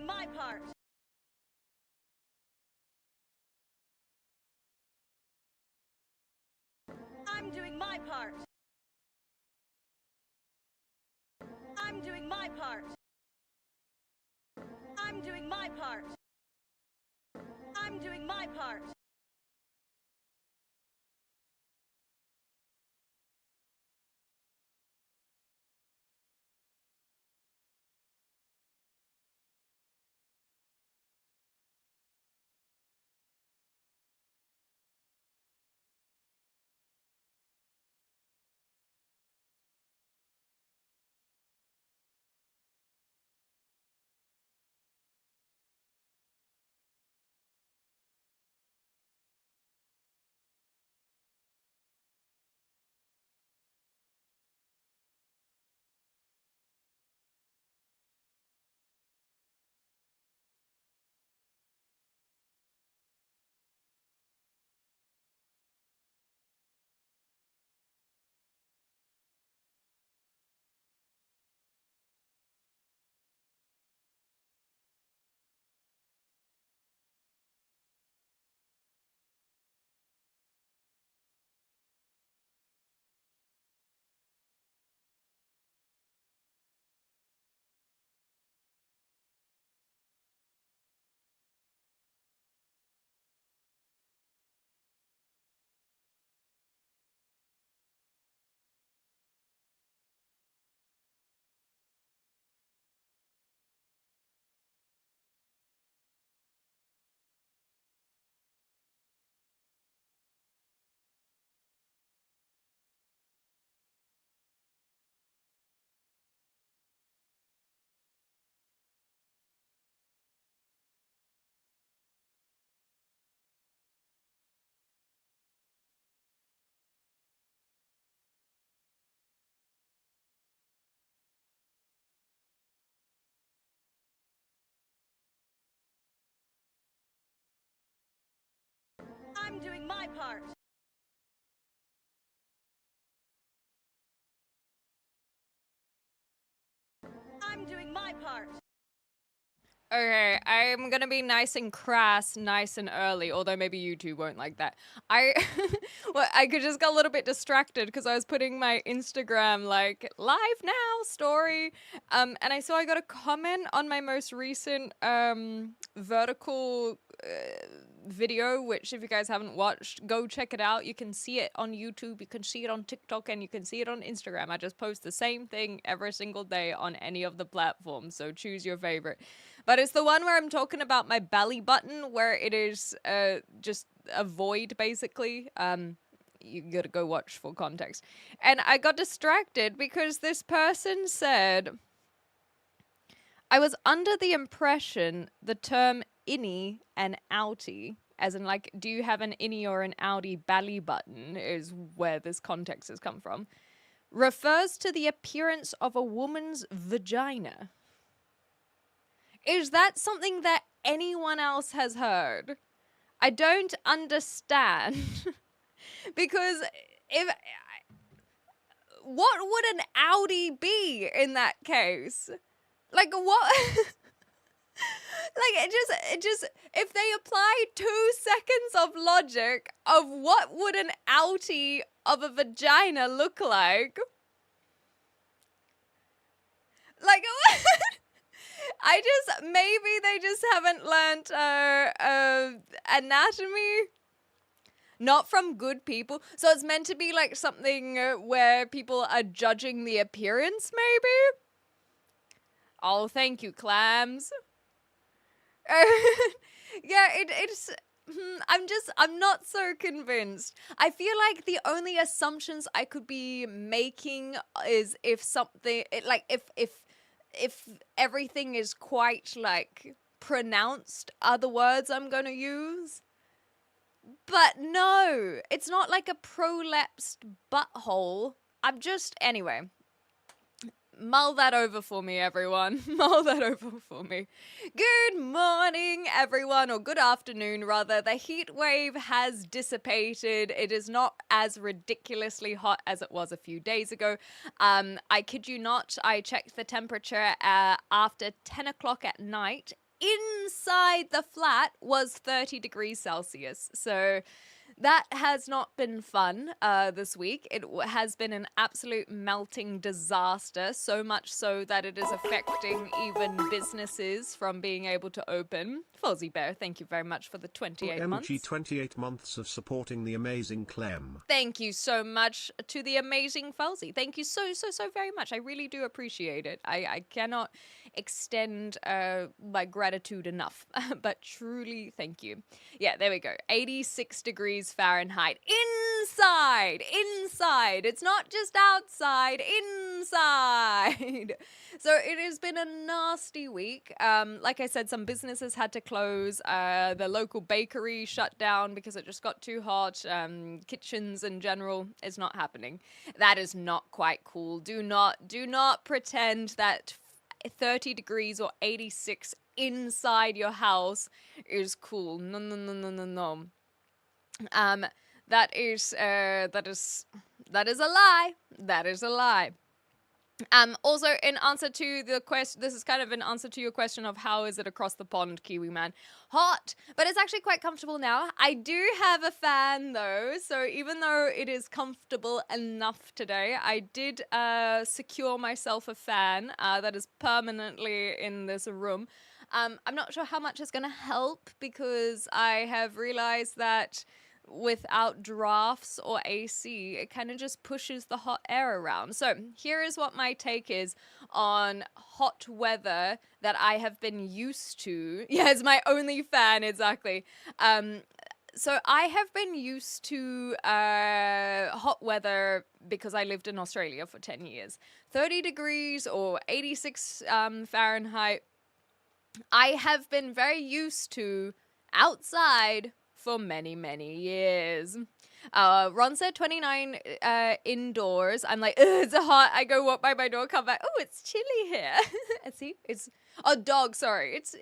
my part. I'm doing my part. I'm doing my part. I'm doing my part. I'm doing my part. I'm doing my part. I'm doing my part. Okay, I'm gonna be nice and crass, nice and early, although maybe you two won't like that. I well, I could just got a little bit distracted because I was putting my Instagram like live now story. And I saw I got a comment on my most recent vertical video, which if you guys haven't watched, go check it out. You can see it on YouTube, you can see it on TikTok, and you can see it on Instagram. I just post the same thing every single day on any of the platforms, so choose your favorite. But it's the one where I'm talking about my belly button, where it is just a void, basically. You gotta go watch for context. And I got distracted because this person said, I was under the impression the term innie and outie, as in, like, do you have an innie or an outie belly button, is where this context has come from, refers to the appearance of a woman's vagina. Is that something that anyone else has heard? I don't understand. Because if what would an outie be in that case? Like what? Like it just if they apply 2 seconds of logic of what would an outie of a vagina look like? Like I just maybe they just haven't learnt anatomy, not from good people. So it's meant to be like something where people are judging the appearance, maybe. Oh, thank you, clams. Yeah, it's. I'm not so convinced. I feel like the only assumptions I could be making is if something, like if everything is quite like pronounced, are the words I'm gonna use. But no, it's not like a prolapsed butthole. I'm just anyway. Mull that over for me, everyone. Mull that over for me. Good morning, everyone, or good afternoon, rather. The heat wave has dissipated. It is not as ridiculously hot as it was a few days ago. I kid you not, I checked the temperature after 10 o'clock at night. inside the flat was 30 degrees Celsius. So that has not been fun this week. It has been an absolute melting disaster, so much so that it is affecting even businesses from being able to open. Fozzie Bear, thank you very much for the 28 months. OMG 28 months of supporting the amazing Clem. Thank you so much to the amazing Fozzie. Thank you so very much. I really do appreciate it. I cannot extend my gratitude enough, but truly thank you. Yeah, there we go. 86 degrees Fahrenheit. Inside! It's not just outside, inside! So it has been a nasty week. Like I said, some businesses had to close. The local bakery shut down because it just got too hot. Kitchens in general is not happening. That is not quite cool. Do not pretend that 30 degrees or 86 inside your house is cool. No. That is a lie. That is a lie. Also, in answer to the question, this is kind of an answer to your question of how is it across the pond, Kiwi Man. Hot, but it's actually quite comfortable now. I do have a fan though, so even though it is comfortable enough today, I did secure myself a fan that is permanently in this room. I'm not sure how much it's going to help because I have realized that without drafts or AC, it kind of just pushes the hot air around. So here is what my take is on hot weather that I have been used to. Yeah, it's my only fan, exactly. So I have been used to hot weather because I lived in Australia for 10 years. 30 degrees or 86 Fahrenheit. I have been very used to outside for many years. Ron said 29 indoors. I'm like, it's hot. I go walk by my door, come back. Oh, it's chilly here. See, it's a dog. Sorry, it's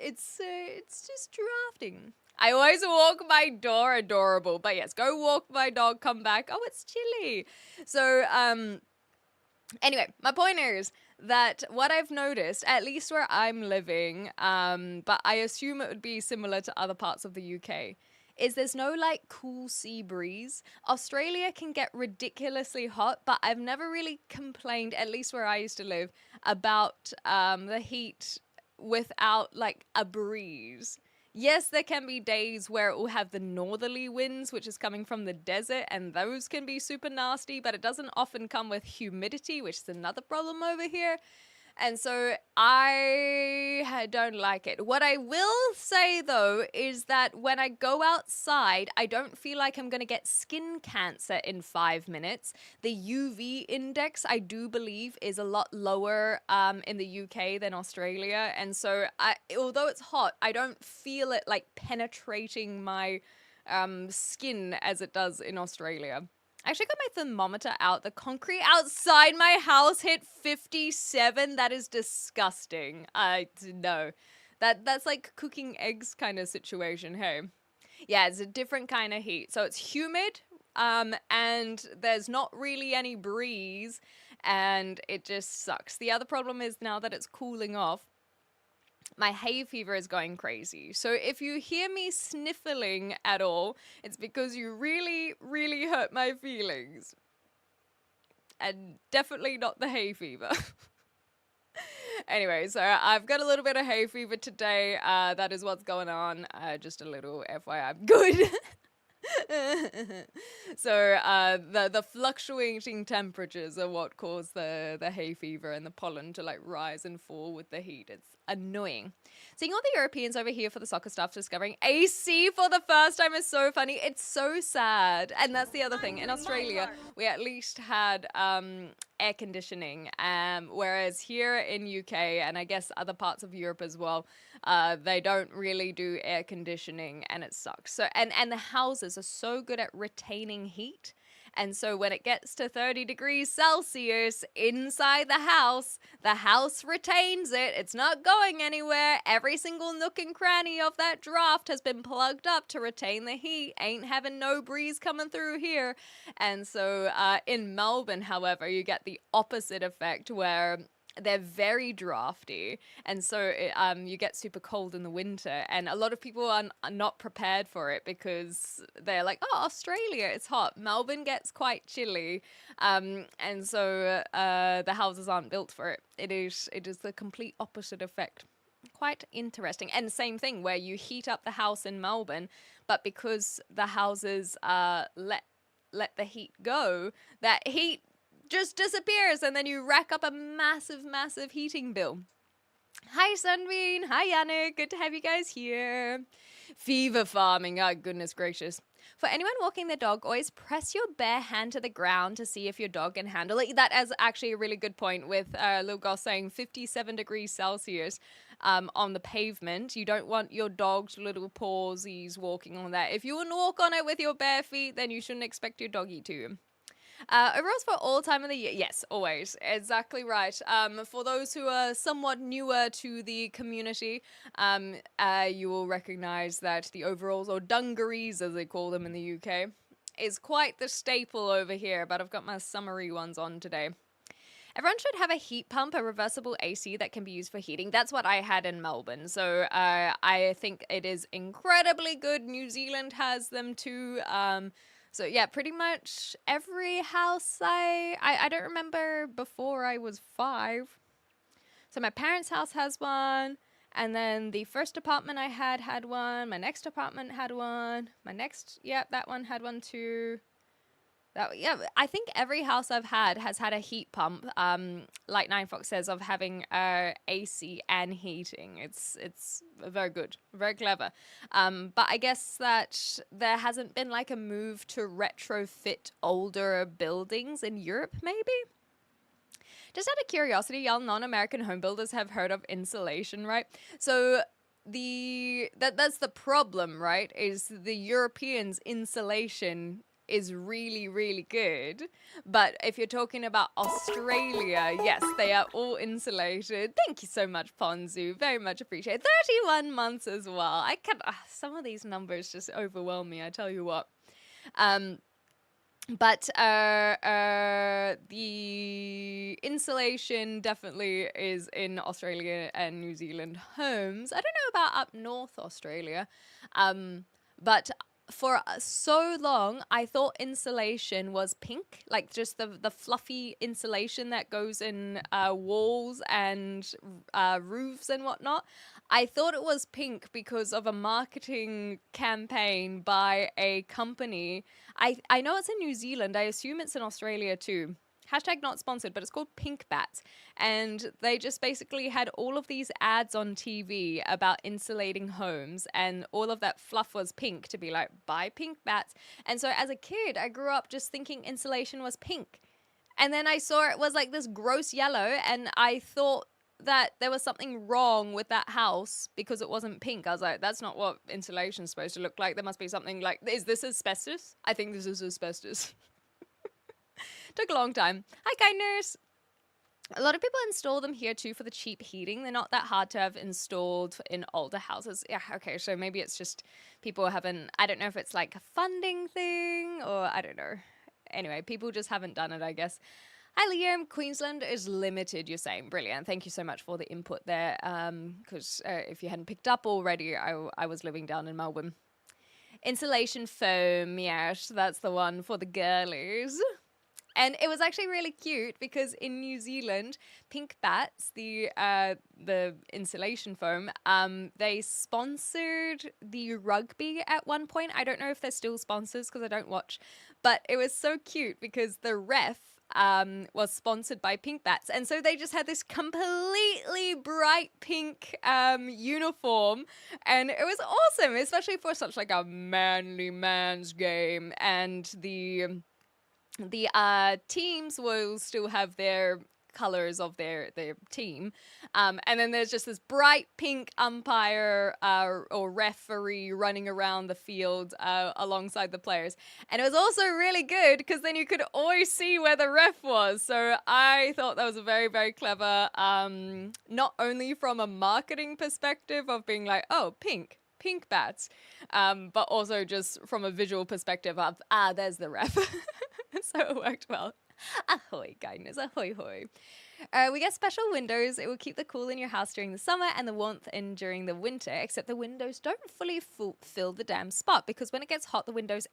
just drafting. I always walk my door, adorable. But yes, go walk my dog, come back. Oh, it's chilly. So anyway, my point is that what I've noticed, at least where I'm living, but I assume it would be similar to other parts of the UK, is there's no like cool sea breeze. Australia can get ridiculously hot, but I've never really complained, at least where I used to live, about the heat without like a breeze. Yes, there can be days where it will have the northerly winds, which is coming from the desert, and those can be super nasty, but it doesn't often come with humidity, which is another problem over here. And so I don't like it. What I will say, though, is that when I go outside, I don't feel like I'm going to get skin cancer in 5 minutes. The UV index, I do believe, is a lot lower in the UK than Australia. And so although it's hot, I don't feel it like penetrating my skin as it does in Australia. I actually got my thermometer out. The concrete outside my house hit 57. That is disgusting. No. That's like cooking eggs kind of situation, hey? Yeah, it's a different kind of heat. So it's humid, and there's not really any breeze, and it just sucks. The other problem is now that it's cooling off, my hay fever is going crazy. So if you hear me sniffling at all, it's because you really hurt my feelings. And definitely not the hay fever. Anyway, so I've got a little bit of hay fever today. That is what's going on. Just a little FYI. Good. So the fluctuating temperatures are what cause the hay fever and the pollen to like rise and fall with the heat. It's annoying. Seeing all the Europeans over here for the soccer stuff discovering AC for the first time is so funny. It's so sad. And that's the other thing. In Australia, we at least had air conditioning, whereas here in UK and I guess other parts of Europe as well, they don't really do air conditioning, and it sucks. So and the houses are so good at retaining heat. And so when it gets to 30 degrees Celsius inside the house retains it. It's not going anywhere. Every single nook and cranny of that draft has been plugged up to retain the heat. Ain't having no breeze coming through here. And so in Melbourne, however, you get the opposite effect where they're very drafty, and so you get super cold in the winter, and a lot of people are not prepared for it because they're like, oh, Australia, it's hot. Melbourne gets quite chilly, and so the houses aren't built for it. It is the complete opposite effect. Quite interesting. And same thing where you heat up the house in Melbourne, but because the houses let the heat go, that heat just disappears, and then you rack up a massive heating bill. Hi Sunbeam, hi Yannick, good to have you guys here. Fever farming, oh goodness gracious. For anyone walking their dog, always press your bare hand to the ground to see if your dog can handle it. That is actually a really good point, with Lil Goss saying 57 degrees Celsius on the pavement. You don't want your dog's little pawsies walking on that. If you wouldn't walk on it with your bare feet, then you shouldn't expect your doggy to. Overalls for all time of the year. Yes, always. Exactly right. For those who are somewhat newer to the community, you will recognize that the overalls, or dungarees as they call them in the UK, is quite the staple over here, but I've got my summery ones on today. Everyone should have a heat pump, a reversible AC that can be used for heating. That's what I had in Melbourne. So I think it is incredibly good. New Zealand has them too. So yeah, pretty much every house I don't remember before I was 5. So my parents' house has one, and then the first apartment I had one. My next apartment had one. That one had one too. I think every house I've had has had a heat pump. Like Nine Fox says, of having AC and heating. It's very good, very clever. But I guess that there hasn't been like a move to retrofit older buildings in Europe, maybe. Just out of curiosity, y'all non-American home builders have heard of insulation, right? So that's the problem, right? Is the Europeans' insulation is really, really good. But if you're talking about Australia, yes, they are all insulated. Thank you so much, Ponzu. Very much appreciated. 31 months as well. I can some of these numbers just overwhelm me, I tell you what. But the insulation definitely is in Australia and New Zealand homes. I don't know about up north Australia, but for so long, I thought insulation was pink, like just the fluffy insulation that goes in walls and roofs and whatnot. I thought it was pink because of a marketing campaign by a company. I know it's in New Zealand. I assume it's in Australia too. Hashtag not sponsored, but it's called Pink Bats. And they just basically had all of these ads on TV about insulating homes, and all of that fluff was pink to be like, buy Pink Bats. And so as a kid, I grew up just thinking insulation was pink. And then I saw it was like this gross yellow, and I thought that there was something wrong with that house because it wasn't pink. I was like, that's not what insulation's supposed to look like. There must be something like, is this asbestos? I think this is asbestos. Took a long time. Hi, kindness. A lot of people install them here too for the cheap heating. They're not that hard to have installed in older houses. Yeah, okay, so maybe it's just people haven't, I don't know if it's like a funding thing or I don't know. Anyway, people just haven't done it, I guess. Hi, Liam. Queensland is limited, you're saying. Brilliant. Thank you so much for the input there. Because if you hadn't picked up already, I was living down in Melbourne. Insulation foam, yes, that's the one for the girlies. And it was actually really cute because in New Zealand, Pink Bats, the insulation foam, they sponsored the rugby at one point. I don't know if they're still sponsors because I don't watch. But it was so cute because the ref was sponsored by Pink Bats. And so they just had this completely bright pink uniform. And it was awesome, especially for such like a manly man's game. And the teams will still have their colors of their team. And then there's just this bright pink umpire or referee running around the field alongside the players. And it was also really good because then you could always see where the ref was. So I thought that was a very, very clever, not only from a marketing perspective of being like, oh, Pink Bats, but also just from a visual perspective of, there's the ref. So it worked well. Ahoy, kindness. Ahoy, hoy. We get special windows. It will keep the cool in your house during the summer and the warmth in during the winter, except the windows don't fully fill the damn spot because when it gets hot, the windows,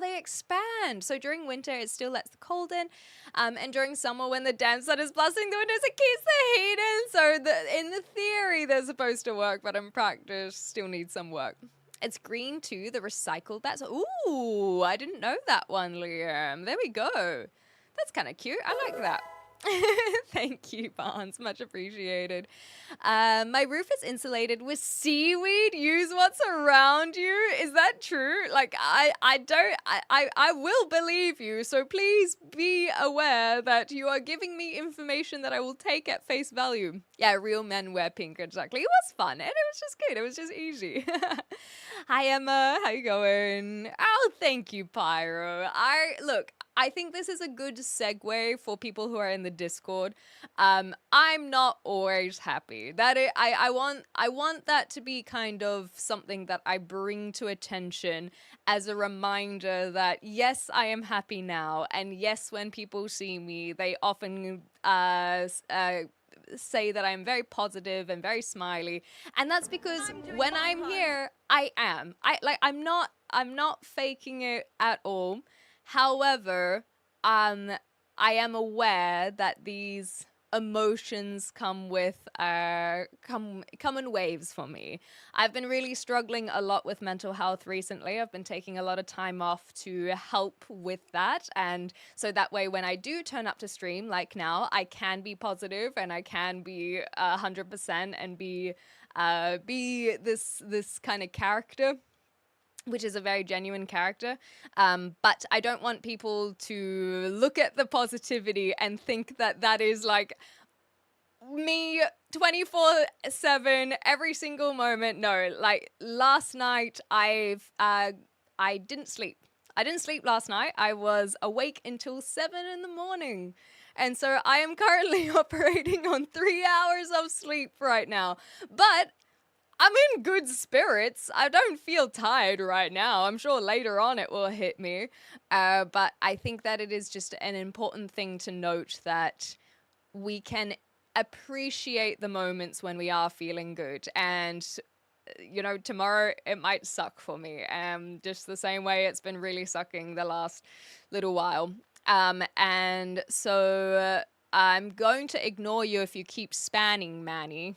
they expand. So during winter, it still lets the cold in. And during summer, when the damn sun is blasting the windows, it keeps the heat in. So in the theory, they're supposed to work, but in practice, still need some work. It's green too, the recycled. Ooh, I didn't know that one, Liam. There we go. That's kind of cute. I like that. Thank you, Barnes. Much appreciated. My roof is insulated with seaweed. Use what's around you. Is that true? Like, I will believe you. So please be aware that you are giving me information that I will take at face value. Yeah, real men wear pink, exactly. It was fun and it was just good. It was just easy. Hi, Emma. How you going? Oh, thank you, Pyro. I think this is a good segue for people who are in the Discord. I'm not always happy. I want that to be kind of something that I bring to attention as a reminder that yes, I am happy now, and yes, when people see me, they often say that I'm very positive and very smiley, and that's because when I'm here, I am. I'm not faking it at all. However, I am aware that these emotions come in waves for me. I've been really struggling a lot with mental health recently. I've been taking a lot of time off to help with that, and so that way when I do turn up to stream like now, I can be positive and I can be 100% and be this kind of character, which is a very genuine character. But I don't want people to look at the positivity and think that that is like me 24/7 every single moment. No, like last night I didn't sleep. I didn't sleep last night. I was awake until 7 in the morning. And so I am currently operating on 3 hours of sleep right now. But I'm in good spirits. I don't feel tired right now. I'm sure later on it will hit me. But I think that it is just an important thing to note that we can appreciate the moments when we are feeling good. And, you know, tomorrow it might suck for me. Just the same way it's been really sucking the last little while. And so I'm going to ignore you if you keep spanning Manny.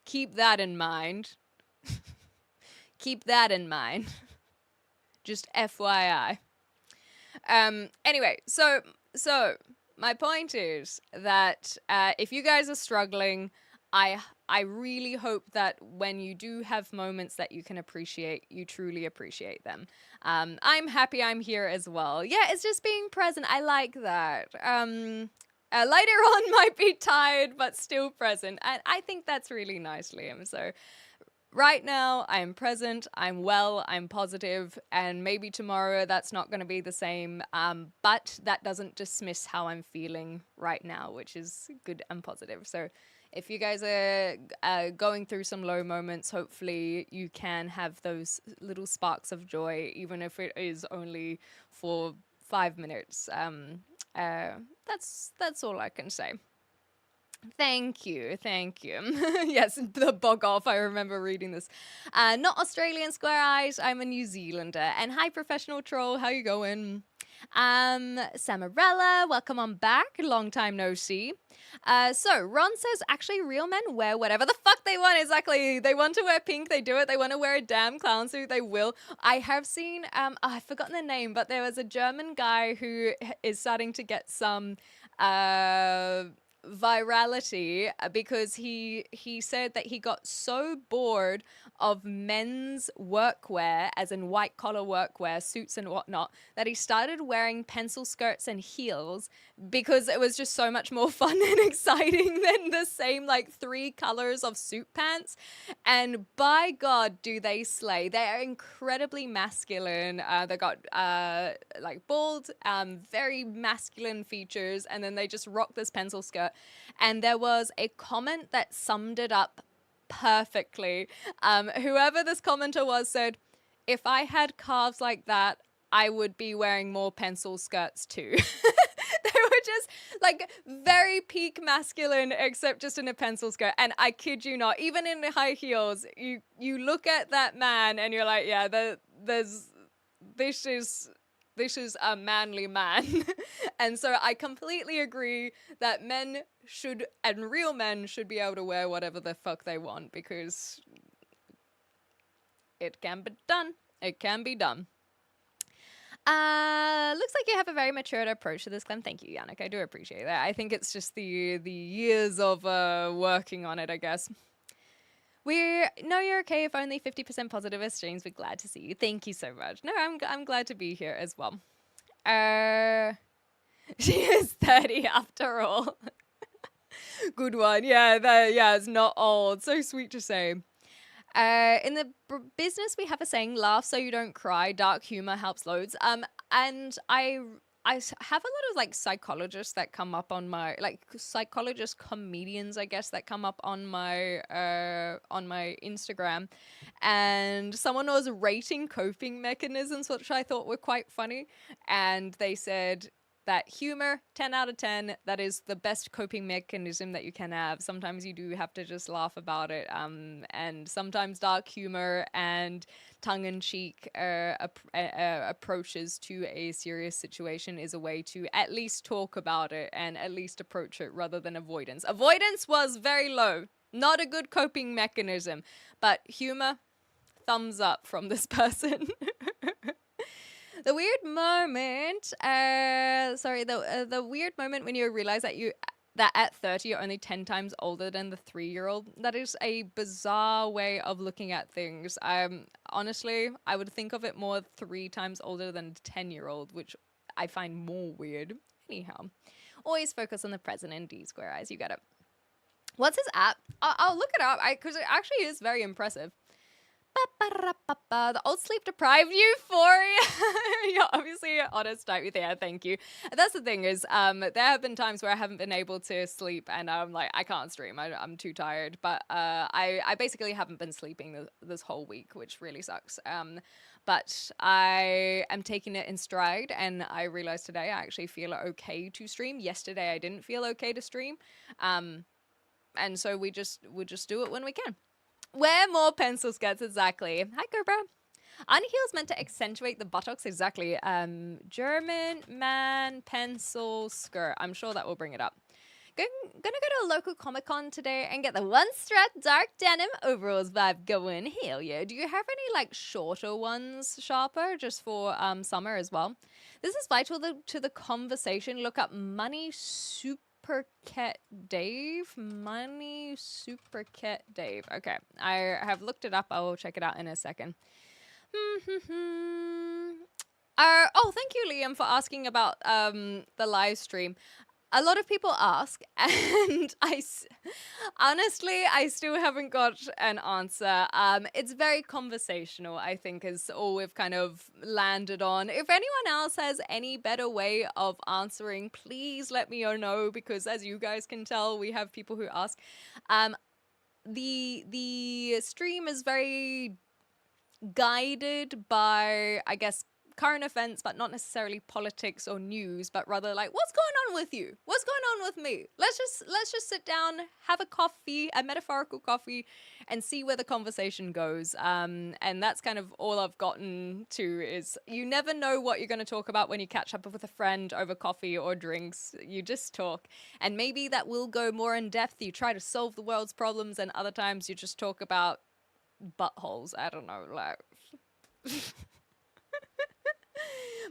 Keep that in mind. Keep that in mind. Just FYI. Anyway, so my point is that if you guys are struggling, I really hope that when you do have moments that you can appreciate, you truly appreciate them. I'm happy I'm here as well. Yeah, it's just being present. I like that. Later on might be tired, but still present. And I think that's really nice, Liam. So right now, I'm present, I'm well, I'm positive, and maybe tomorrow that's not going to be the same. But that doesn't dismiss how I'm feeling right now, which is good and positive. So if you guys are going through some low moments, hopefully you can have those little sparks of joy, even if it is only for 5 minutes. That's all I can say. Thank you. Yes, the bog off. I remember reading this. Not Australian Square Eyes. I'm a New Zealander. And hi, Professional Troll. How you going? Samarella, welcome on back. Long time no see. So Ron says, actually, real men wear whatever the fuck they want. Exactly. They want to wear pink. They do it. They want to wear a damn clown suit. They will. I have seen, I've forgotten the name, but there was a German guy who is starting to get some, virality because he said that he got so bored of men's workwear, as in white collar workwear, suits and whatnot, that he started wearing pencil skirts and heels because it was just so much more fun and exciting than the same like 3 colors of suit pants. And by God, do they slay. They are incredibly masculine. They got like bald, very masculine features, and then they just rock this pencil skirt. And there was a comment that summed it up perfectly. Whoever this commenter was said, if I had calves like that, I would be wearing more pencil skirts too. They were just like very peak masculine, except just in a pencil skirt. And I kid you not, even in the high heels, you look at that man and you're like, yeah, this is a manly man. And so I completely agree that men should, and real men should be able to wear whatever the fuck they want, because it can be done. It can be done. Looks like you have a very mature approach to this, Clem. Thank you, Yannick. I do appreciate that. I think it's just the years of working on it, I guess. We know you're okay if only 50% positivist, James. We're glad to see you. Thank you so much. No, I'm glad to be here as well. She is 30 after all. Good one. Yeah, it's not old. So sweet to say. In the business, we have a saying, laugh so you don't cry. Dark humor helps loads. And I have a lot of like psychologists that come up on my, like psychologist comedians, I guess, that come up on my Instagram, and someone was rating coping mechanisms, which I thought were quite funny. And they said that humor, 10 out of 10, that is the best coping mechanism that you can have. Sometimes you do have to just laugh about it. And sometimes dark humor and tongue-in-cheek approaches to a serious situation is a way to at least talk about it and at least approach it rather than avoidance. Avoidance was very low. Not a good coping mechanism. But humor, thumbs up from this person. The weird moment, the weird moment when you realize that at 30 you're only 10 times older than the 3-year-old. That is a bizarre way of looking at things. Honestly, I would think of it more 3 times older than a 10-year-old, which I find more weird. Anyhow, always focus on the present in D Square Eyes. You get it. What's his app? I'll look it up because it actually is very impressive. The old sleep deprived euphoria. You're obviously an honest type with that. Thank you. That's the thing is, there have been times where I haven't been able to sleep, and I'm like, I can't stream. I'm too tired. But I basically haven't been sleeping this whole week, which really sucks. But I am taking it in stride, and I realized today I actually feel okay to stream. Yesterday I didn't feel okay to stream, and so we just do it when we can. Wear more pencil skirts, exactly. Hi, Cobra. Unheel's meant to accentuate the buttocks, exactly. German man pencil skirt. I'm sure that will bring it up. Gonna go to a local Comic-Con today and get the one-strap dark denim overalls vibe going. Hell yeah. Do you have any, like, shorter ones, Sharper, just for summer as well? This is vital to the conversation. Look up Money Superket Dave. Money Superket Dave. Okay, I have looked it up. I will check it out in a second. Oh, thank you, Liam, for asking about the live stream. A lot of people ask, and honestly, I still haven't got an answer. It's very conversational, I think, is all we've kind of landed on. If anyone else has any better way of answering, please let me know, because as you guys can tell, we have people who ask. The stream is very guided by, I guess, current events, but not necessarily politics or news, but rather like, what's going on with you? What's going on with me? Let's just sit down, have a coffee, a metaphorical coffee, and see where the conversation goes. And that's kind of all I've gotten to, is you never know what you're going to talk about when you catch up with a friend over coffee or drinks. You just talk, and maybe that will go more in depth. You try to solve the world's problems, and other times you just talk about buttholes. I don't know, like.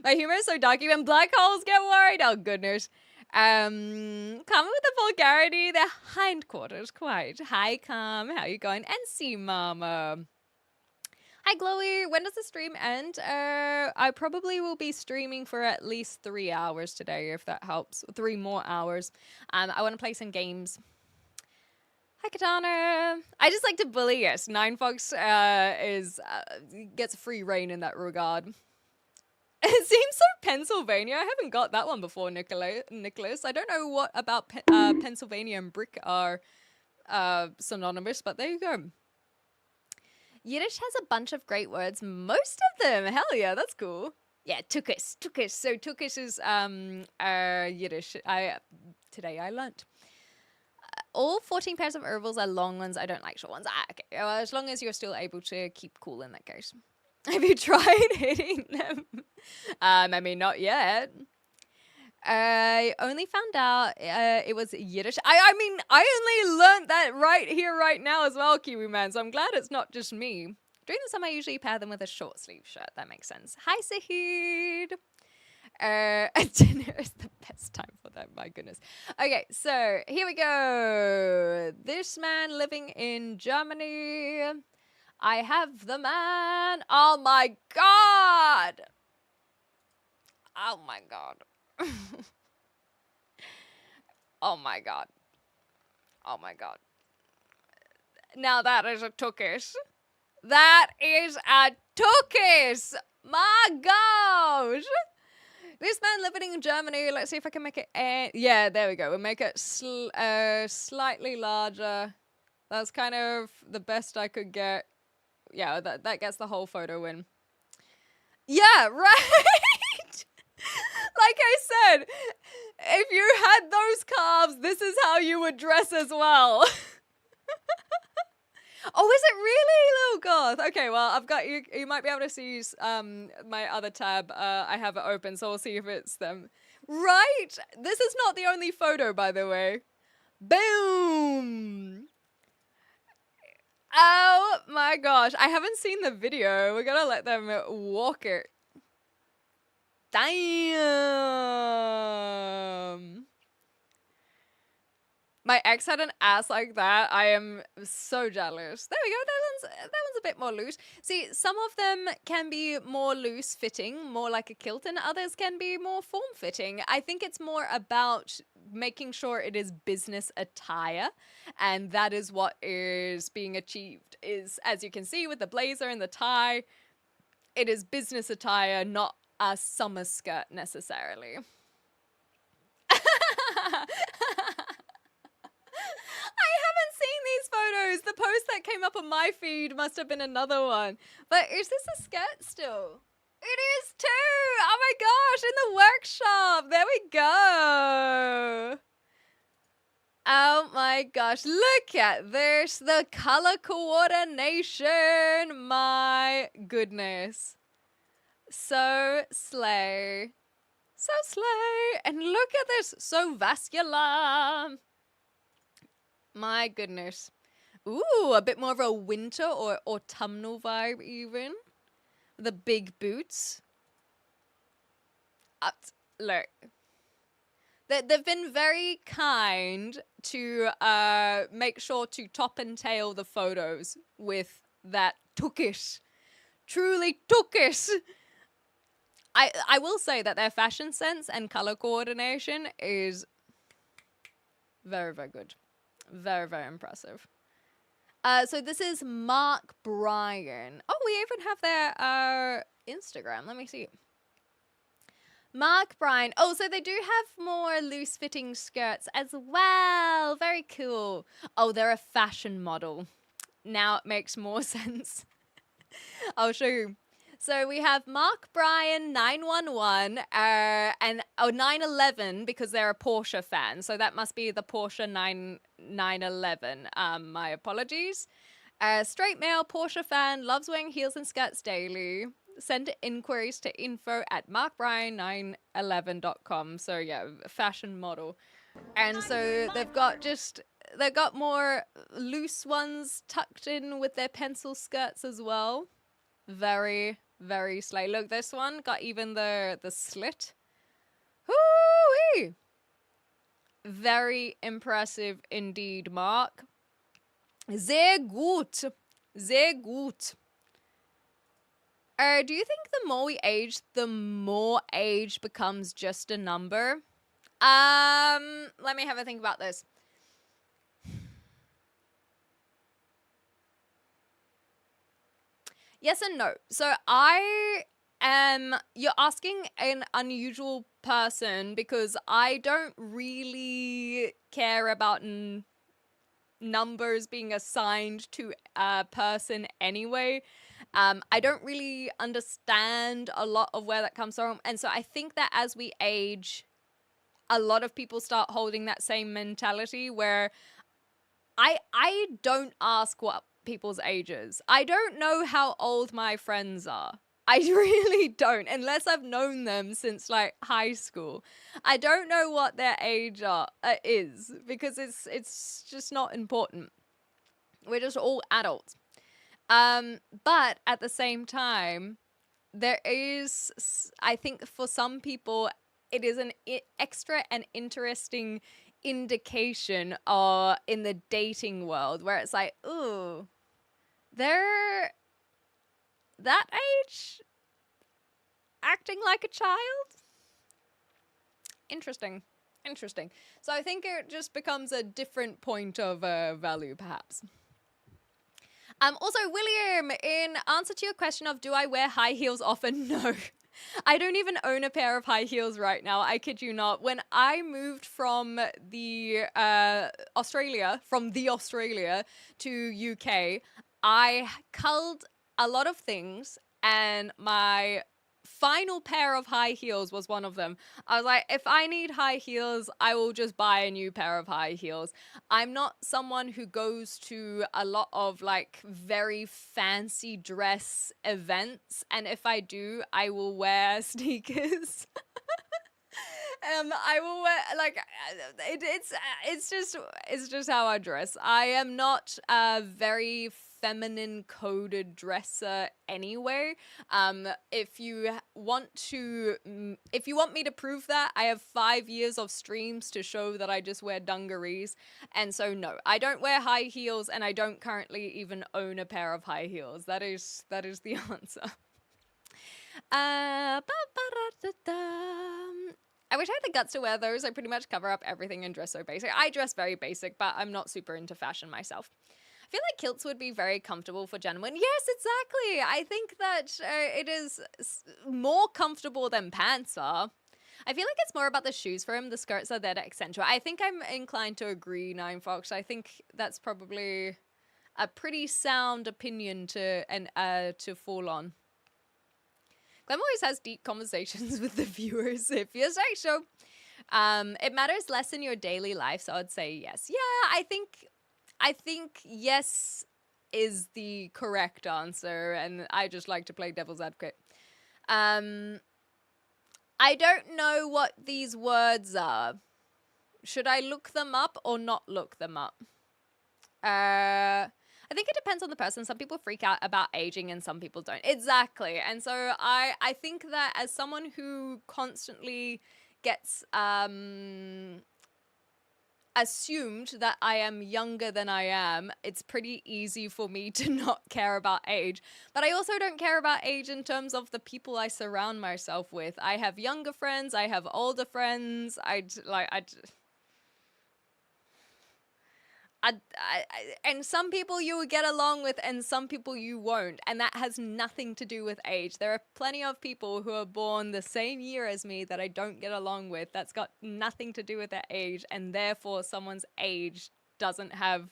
My humor is so darky when black holes get worried. Oh, goodness. Comment with the vulgarity. The hindquarters, quite. Hi, Cam. How you going? And see, Mama. Hi, Glowy. When does the stream end? I probably will be streaming for at least 3 hours today, if that helps. 3 more hours. I want to play some games. Hi, Katana. I just like to bully. Yes, 9Fox gets free reign in that regard. It seems so Pennsylvania. I haven't got that one before, Nicholas. I don't know what about Pennsylvania and brick are synonymous, but there you go. Yiddish has a bunch of great words. Most of them. Hell yeah, that's cool. Yeah, Tukis. Tukis. So Tukis is Yiddish. Today I learnt. All 14 pairs of orbals are long ones. I don't like short ones. Okay. Well, as long as you're still able to keep cool in that case. Have you tried hitting them? I mean, not yet. I only found out it was Yiddish. I mean, I only learned that right here, right now as well, Kiwi Man. So I'm glad it's not just me. During the summer, I usually pair them with a short sleeve shirt. That makes sense. Hi, Sahid. Dinner is the best time for that. My goodness. Okay, so here we go. This man living in Germany. I have the man. Oh my god. Oh my god. Oh my god. Oh my god. Now that is a Tukis. That is a Tukis. My gosh. This man living in Germany. Let's see if I can make it. Yeah, there we go. We'll make it slightly larger. That's kind of the best I could get. Yeah, that gets the whole photo in. Yeah, right. Like I said, if you had those calves, this is how you would dress as well. Oh, is it really, Little Goth? Okay, well, I've got you. You might be able to see my other tab. I have it open, so we'll see if it's them. Right? This is not the only photo, by the way. Boom! Oh my gosh, I haven't seen the video. We're gonna let them walk it. Damn! My ex had an ass like that. I am so jealous. There we go. That one's a bit more loose. See, some of them can be more loose fitting, more like a kilt, and others can be more form fitting. I think it's more about making sure it is business attire, and that is what is being achieved. Is, as you can see with the blazer and the tie, it is business attire, not a summer skirt necessarily. These photos. The post that came up on my feed must have been another one. But is this a skirt still? It is too! Oh my gosh, in the workshop! There we go! Oh my gosh, look at this! The color coordination! My goodness. So slay. So slay! And look at this! So vascular! My goodness. Ooh, a bit more of a winter or autumnal vibe even. The big boots. Look. They've been very kind to make sure to top and tail the photos with that Tukis. Truly Tukis. I will say that their fashion sense and color coordination is very, very good. Very, very impressive. So this is Mark Bryan. Oh, we even have their Instagram. Let me see. Mark Bryan. Oh, so they do have more loose-fitting skirts as well. Very cool. Oh, they're a fashion model. Now it makes more sense. I'll show you. So we have Mark Bryan 911 and 911 because they're a Porsche fan. So that must be the Porsche 911. My apologies. Straight male Porsche fan, loves wearing heels and skirts daily. Send inquiries to info@markbryan911.com. So yeah, fashion model. And so they've got more loose ones tucked in with their pencil skirts as well. Very, very slay. Look, this one got even the slit. Hoo-wee! Very impressive indeed, Mark. Sehr gut. Sehr gut. Do you think the more we age, the more age becomes just a number? Let me have a think about this. Yes and no. So you're asking an unusual person because I don't really care about numbers being assigned to a person anyway. I don't really understand a lot of where that comes from. And so I think that as we age, a lot of people start holding that same mentality where I don't ask what people's ages. I don't know how old my friends are. I really don't, unless I've known them since like high school. I don't know what their age is because it's just not important. We're just all adults. But at the same time, there is, I think for some people, it is an extra and interesting indication in the dating world where it's like, ooh, they're that age acting like a child? Interesting. So I think it just becomes a different point of value, perhaps. Also, William, in answer to your question of do I wear high heels often? No. I don't even own a pair of high heels right now. I kid you not. When I moved from the Australia to UK, I culled a lot of things, and my final pair of high heels was one of them. I was like, if I need high heels, I will just buy a new pair of high heels. I'm not someone who goes to a lot of like very fancy dress events, and if I do, I will wear sneakers. I will wear like it's just how I dress. I am not a very feminine coded dresser anyway. If you want me to prove that, I have 5 years of streams to show that I just wear dungarees. And so no, I don't wear high heels, and I don't currently even own a pair of high heels. That is the answer. I wish I had the guts to wear those. I pretty much cover up everything and dress so basic. I dress very basic, but I'm not super into fashion myself. I feel like kilts would be very comfortable for gentlemen. Yes, exactly. I think that it is more comfortable than pants are. I feel like it's more about the shoes for him. The skirts are there to accentuate. I think I'm inclined to agree, Nine Fox. I think that's probably a pretty sound opinion to fall on. Clem always has deep conversations with the viewers, if you say so. It matters less in your daily life, so I'd say yes. Yeah, I think yes is the correct answer, and I just like to play devil's advocate. I don't know what these words are. Should I look them up or not look them up? I think it depends on the person. Some people freak out about aging and some people don't. Exactly. And so I think that as someone who constantly gets assumed that I am younger than I am, it's pretty easy for me to not care about age. But I also don't care about age in terms of the people I surround myself with. I have younger friends, I have older friends. And some people you will get along with and some people you won't, and that has nothing to do with age. There are plenty of people who are born the same year as me that I don't get along with. That's got nothing to do with their age, and therefore someone's age doesn't have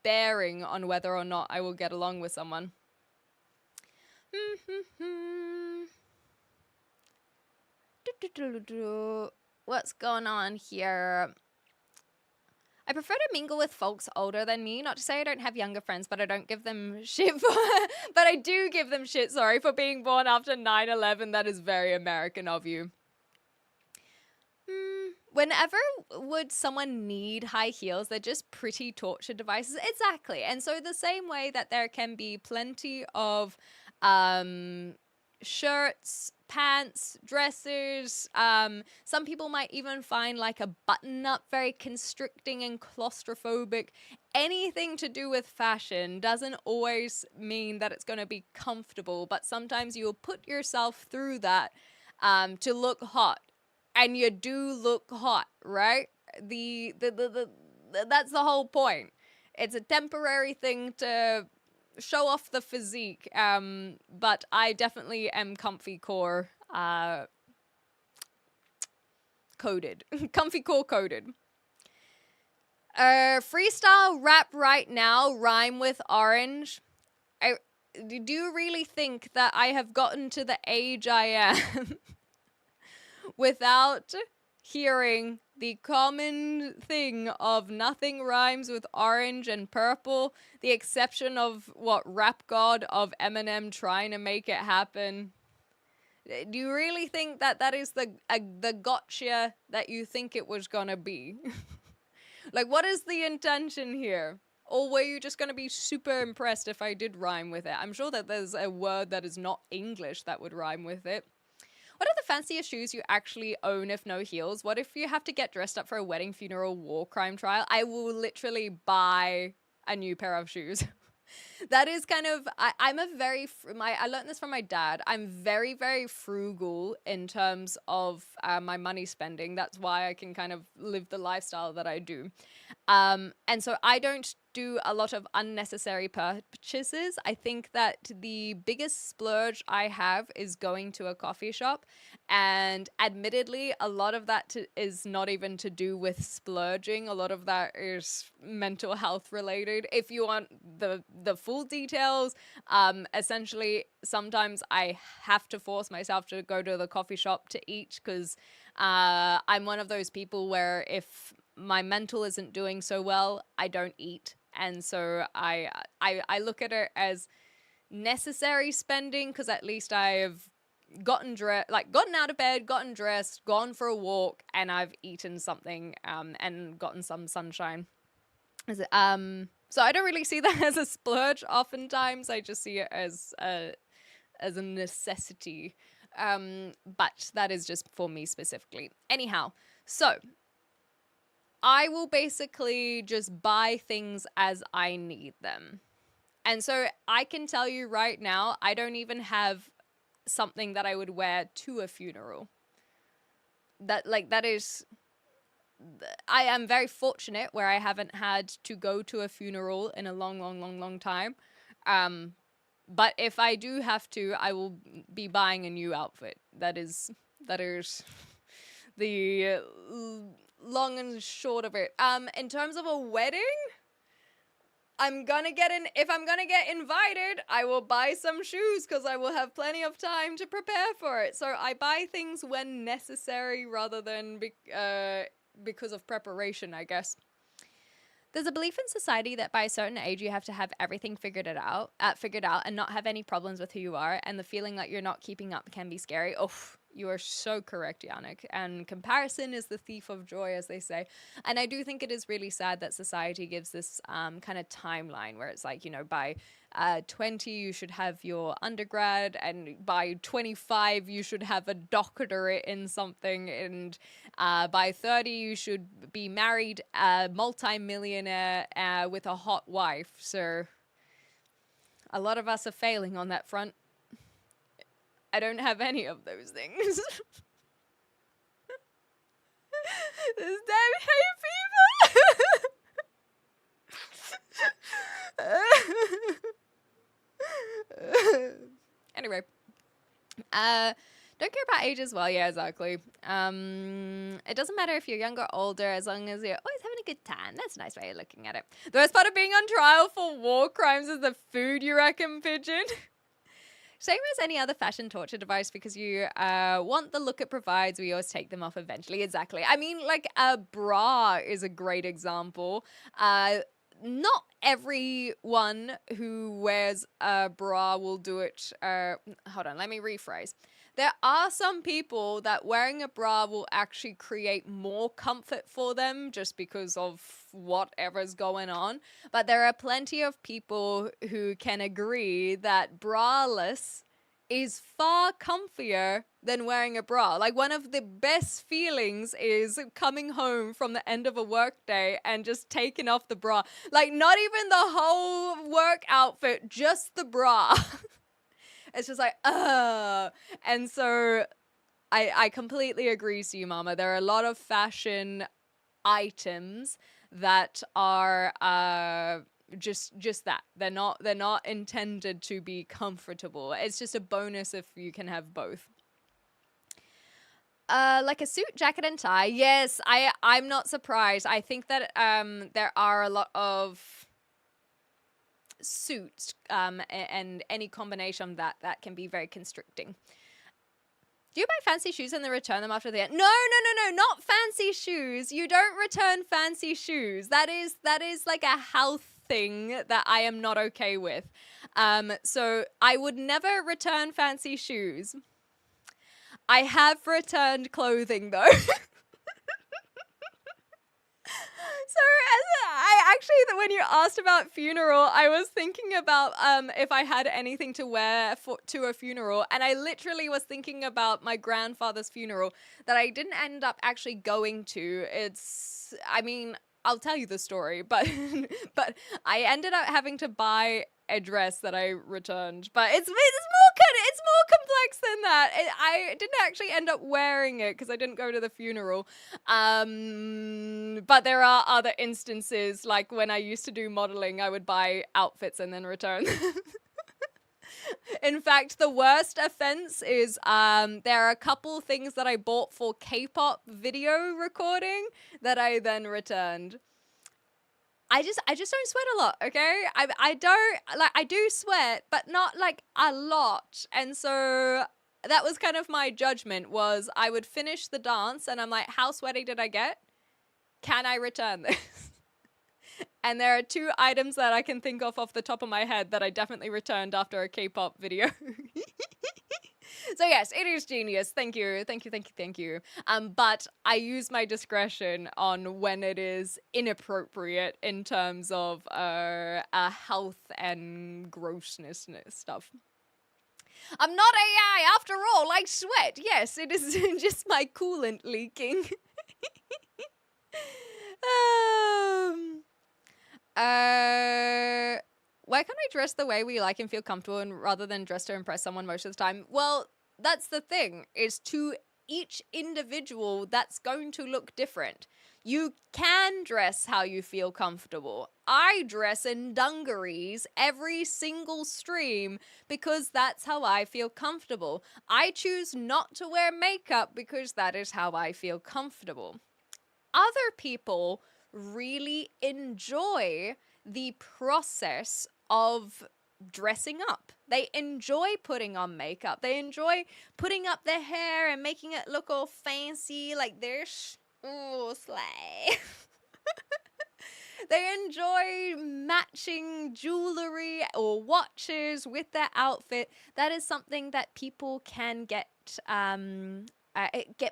bearing on whether or not I will get along with someone. What's going on here? I prefer to mingle with folks older than me. Not to say I don't have younger friends, but I don't give them shit for... but I do give them shit, sorry, for being born after 9/11. That is very American of you. Whenever would someone need high heels? They're just pretty torture devices. Exactly. And so the same way that there can be plenty of shirts, pants, dresses. Some people might even find like a button-up very constricting and claustrophobic. Anything to do with fashion doesn't always mean that it's going to be comfortable, but sometimes you'll put yourself through that to look hot. And you do look hot, right? That's the whole point. It's a temporary thing to show off the physique, but I definitely am comfy core coded. Comfy core coded. Freestyle rap right now, rhyme with orange. do you really think that I have gotten to the age I am without hearing the common thing of nothing rhymes with orange and purple, the exception of what Rap God of Eminem trying to make it happen? Do you really think that that is the gotcha that you think it was gonna be? Like, what is the intention here? Or were you just gonna be super impressed if I did rhyme with it? I'm sure that there's a word that is not English that would rhyme with it. What are the fanciest shoes you actually own if no heels? What if you have to get dressed up for a wedding, funeral, war crime trial? I will literally buy a new pair of shoes. That is kind of I'm a very I learned this from my dad. I'm very, very frugal in terms of my money spending. That's why I can kind of live the lifestyle that I do. And so I don't do a lot of unnecessary purchases. I think that the biggest splurge I have is going to a coffee shop, and admittedly a lot of that is not even to do with splurging. A lot of that is mental health related. If you want the full details, essentially sometimes I have to force myself to go to the coffee shop to eat, because I'm one of those people where if my mental isn't doing so well, I don't eat. And so I look at it as necessary spending, because at least I've gotten out of bed, gotten dressed, gone for a walk, and I've eaten something and gotten some sunshine. So I don't really see that as a splurge. Oftentimes I just see it as a necessity. But that is just for me specifically. Anyhow, so I will basically just buy things as I need them. And so I can tell you right now, I don't even have something that I would wear to a funeral. That is, I am very fortunate where I haven't had to go to a funeral in a long time. But if I do have to, I will be buying a new outfit. That is the long and short of it. In terms of a wedding, if I'm gonna get invited, I will buy some shoes, because I will have plenty of time to prepare for it. So I buy things when necessary rather than because of preparation, I guess. There's a belief in society that by a certain age you have to have everything figured out and not have any problems with who you are, and the feeling that you're not keeping up can be scary. Oh, you are so correct, Yannick. And comparison is the thief of joy, as they say. And I do think it is really sad that society gives this kind of timeline where it's like, by 20 you should have your undergrad, and by 25 you should have a doctorate in something, and by 30 you should be married, a multi-millionaire with a hot wife. So a lot of us are failing on that front. I don't have any of those things. This damn hay fever. Anyway, don't care about age as well. Yeah, exactly. It doesn't matter if you're younger or older, as long as you're always having a good time. That's a nice way of looking at it. The worst part of being on trial for war crimes is the food, you reckon, Pigeon? Same as any other fashion torture device, because you want the look it provides, we always take them off eventually. Exactly. I mean, like, a bra is a great example. Not everyone who wears a bra will do it. Hold on, let me rephrase. There are some people that wearing a bra will actually create more comfort for them just because of whatever's going on. But there are plenty of people who can agree that braless is far comfier than wearing a bra. Like, one of the best feelings is coming home from the end of a work day and just taking off the bra. Like, not even the whole work outfit, just the bra. It's just like, and so I completely agree with you, Mama. There are a lot of fashion items that are just that. They're not intended to be comfortable. It's just a bonus if you can have both. Like a suit, jacket, and tie. Yes, I'm not surprised. I think that there are a lot of suits and any combination of that can be very constricting. Do you buy fancy shoes and then return them after the end? No, not fancy shoes. You don't return fancy shoes. That is like a health thing that I am not okay with. So I would never return fancy shoes. I have returned clothing though. So I actually, when you asked about funeral, I was thinking about if I had anything to wear to a funeral, and I literally was thinking about my grandfather's funeral that I didn't end up actually going to. I mean, I'll tell you the story, but but I ended up having to buy a dress that I returned. But it's more complex than that. I didn't actually end up wearing it because I didn't go to the funeral. But there are other instances, like when I used to do modeling, I would buy outfits and then return them. In fact, the worst offense is there are a couple things that I bought for K-pop video recording that I then returned. I just don't sweat a lot, okay? I don't, like, I do sweat, but not like a lot. And so that was kind of my judgment, was I would finish the dance and I'm like, how sweaty did I get? Can I return this? And there are 2 items that I can think of off the top of my head that I definitely returned after a K-pop video. So yes, it is genius. Thank you. But I use my discretion on when it is inappropriate in terms of health and grossness stuff. I'm not AI after all. I sweat. Yes, it is just my coolant leaking. Why can't I dress the way we like and feel comfortable and rather than dress to impress someone most of the time? Well, that's the thing, is to each individual that's going to look different. You can dress how you feel comfortable. I dress in dungarees every single stream because that's how I feel comfortable. I choose not to wear makeup because that is how I feel comfortable. Other people really enjoy the process of dressing up. They enjoy putting on makeup. They enjoy putting up their hair and making it look all fancy, like they're slay. They enjoy matching jewelry or watches with their outfit. That is something that people can get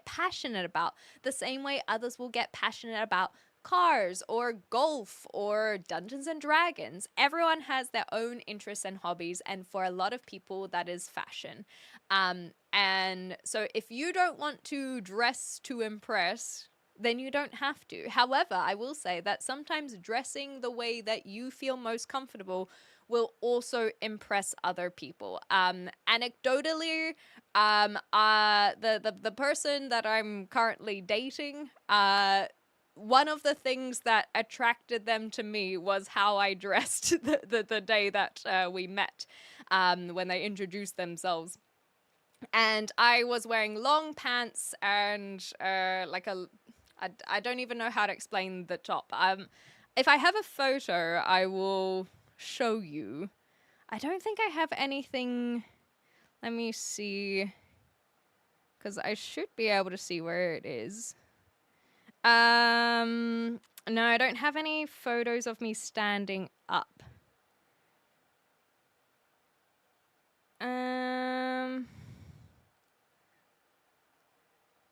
passionate about, the same way others will get passionate about cars or golf or Dungeons and Dragons. Everyone has their own interests and hobbies, and for a lot of people that is fashion. And so if you don't want to dress to impress, then you don't have to. However, I will say that sometimes dressing the way that you feel most comfortable will also impress other people. Anecdotally, the person that I'm currently dating, one of the things that attracted them to me was how I dressed the day that we met, when they introduced themselves. And I was wearing long pants and I don't even know how to explain the top. If I have a photo, I will show you. I don't think I have anything. Let me see. Because I should be able to see where it is. No, I don't have any photos of me standing up.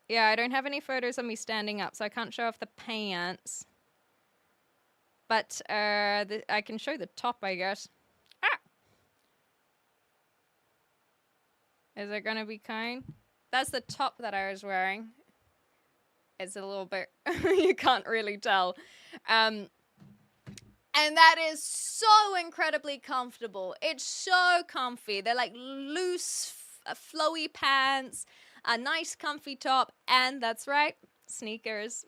Yeah, I don't have any photos of me standing up, so I can't show off the pants. But I can show the top, I guess. Ah! Is it gonna be kind? That's the top that I was wearing. It's a little bit, you can't really tell. And that is so incredibly comfortable. It's so comfy. They're like loose, flowy pants, a nice comfy top, and that's right, sneakers.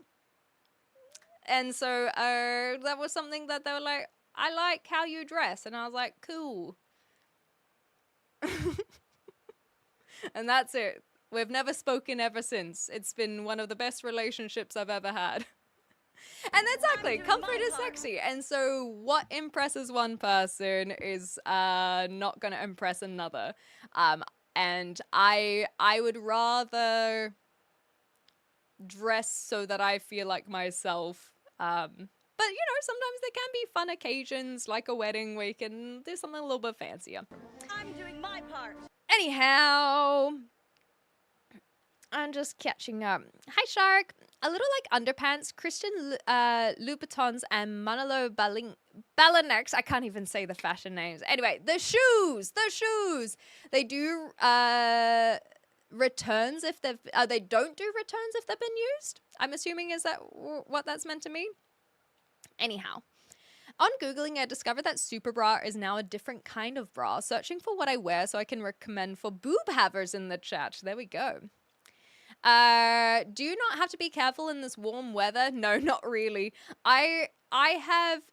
And so that was something that they were like, I like how you dress. And I was like, cool. And that's it. We've never spoken ever since. It's been one of the best relationships I've ever had. And exactly, doing comfort my is part. sexy. And so what impresses one person is not going to impress another. And I would rather dress so that I feel like myself. But you know, sometimes there can be fun occasions like a wedding where you can do something a little bit fancier. I'm doing my part. Anyhow, I'm just catching up. Hi, Shark. A little like underpants, Christian Louboutins, and Manolo Balanex. I can't even say the fashion names. Anyway, the shoes. They do returns if they've. They don't do returns if they've been used. I'm assuming is that what that's meant to mean. Anyhow. On Googling, I discovered that Super Bra is now a different kind of bra. Searching for what I wear so I can recommend for boob havers in the chat. There we go. Do you not have to be careful in this warm weather? No, not really. I have